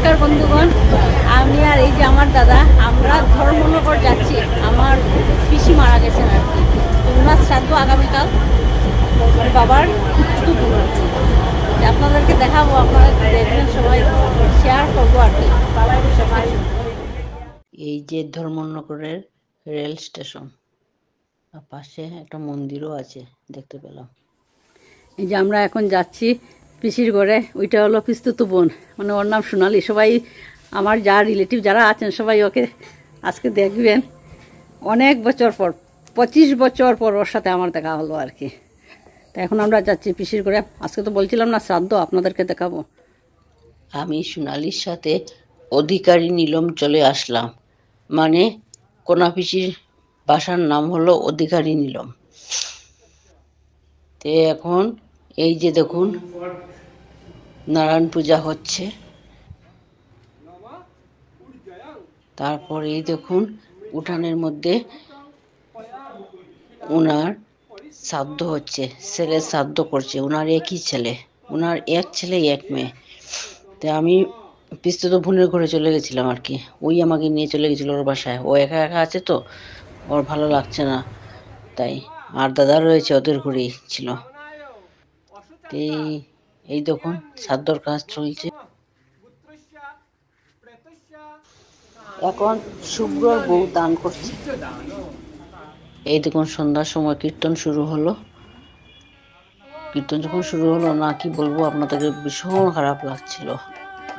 নমস্কার বন্ধুগণ, আমি আর এই যে আমার দাদা, আমরা ধর্মনগর যাচ্ছি। আমার পিসি মারা গেছেন আর কি, ওনার শ্রাদ্ধ আগামীকাল, বাবার আপনাদেরকে দেখাবো, আপনারা দেখবেন, সবাই শেয়ার করবো আর কি। এই যে ধর্মনগরের রেল স্টেশন, আর পাশে একটা মন্দিরও আছে দেখতে পেলাম। এই যে আমরা এখন যাচ্ছি পিসির ঘরে, ওইটা হলো পিস্তুত বোন, মানে ওর নাম সোনালি। সবাই আমার যা রিলেটিভ যারা আছেন সবাই ওকে আজকে দেখবেন। অনেক বছর পর, 25 বছর পর ওর সাথে আমার দেখা হলো আর কি। তা এখন আমরা যাচ্ছি পিসির ঘরে। আজকে তো বলছিলাম না শ্রাদ্ধ, আপনাদেরকে দেখাবো। আমি সোনালির সাথে অধিকারী নীলম চলে আসলাম, মানে কোনা পিসির বাসার নাম হলো অধিকারী নীলম। তো এখন এই যে দেখুন নারায়ণ পূজা হচ্ছে, তারপর এই দেখুন উঠানের মধ্যে ওনার শ্রাদ্ধ হচ্ছে, ছেলে শ্রাদ্ধ করছে। ওনার একই ছেলে, ওনার এক ছেলে এক মেয়ে। তো আমি পিস্তুত বোনের ঘরে চলে গেছিলাম আর কি। ওই আমাকে নিয়ে চলে গেছিল ওর বাসায়। ও একা একা আছে তো, ওর ভালো লাগছে না, তাই। আর দাদা রয়েছে, ওদের ঘরেই ছিল। এই দেখুন শ্রাদ্ধর কাজ চলছে। এখন শুভ্রর বউ দান করছে। এই দেখুন সন্ধ্যার সময় কীর্তন শুরু হলো। কীর্তন যখন শুরু হলো, না কি বলবো আপনাদেরকে, ভীষণ খারাপ লাগছিল।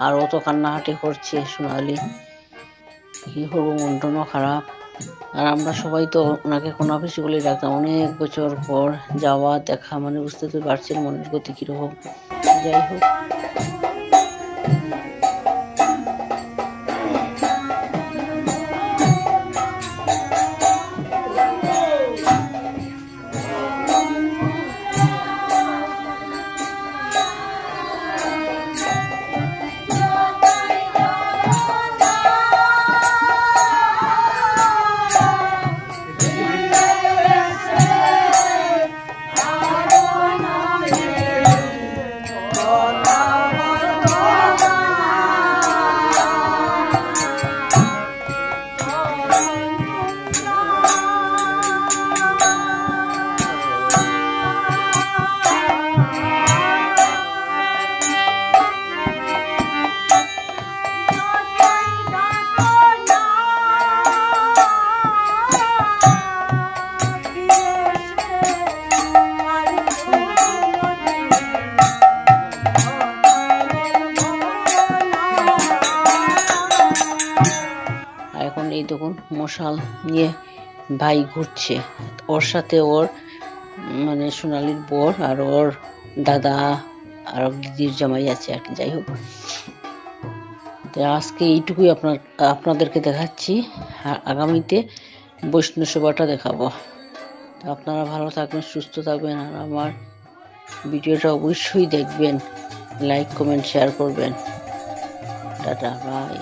আর ও তো কান্নাকাটি করছে সোনালি, কি করবো, মনটনও খারাপ। আর আমরা সবাই তো ওনাকে কোনা পিসি বলে ডাকতাম। অনেক বছর পর যাওয়া দেখা, মানে বুঝতে তো পারছেন মনের গতি কিরকম। যাই হোক, এখন এই দেখুন মশাল নিয়ে ভাই ঘুরছে, ওর সাথে ওর মানে সোনালির বর আর ওর দাদা আর দিদির জামাই আছে আর কি। যাই হোক, আজকে এইটুকুই আপনাদেরকে দেখাচ্ছি। আর আগামীতে বৈষ্ণব সেবাটা দেখাবো। তো আপনারা ভালো থাকবেন, সুস্থ থাকবেন, আর আমার ভিডিওটা অবশ্যই দেখবেন, লাইক কমেন্ট শেয়ার করবেন। Tata, by.